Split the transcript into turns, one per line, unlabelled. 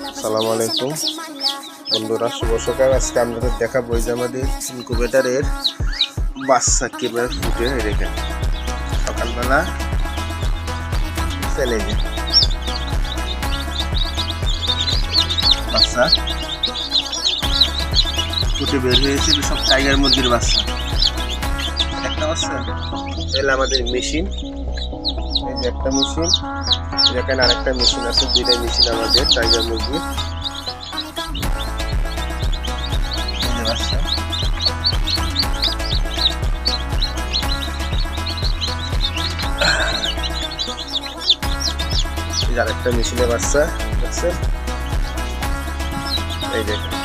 আসসালামু আলাইকুম বন্ধুরা, শুভ সকাল। আজকে আপনাদের দেখাবো যে আমাদের ইনকুবেটারের বাচ্চা কিভাবে ফুটে রেখে সকালবেলা ফেলে যায় বাচ্চা ফুটে বের হয়েছে। সব টাইগার মুরগির বাচ্চা একটা বাচ্চা। এলে আমাদের মেশিন, এই যে একটা মেশিন, এখানে আরেকটা মেশিন আছে, দুইটা মেশিন আমাদের টাইগার মুরগি। আরেকটা মেশিনের বাচ্চা দেখছেন, এই দেখুন।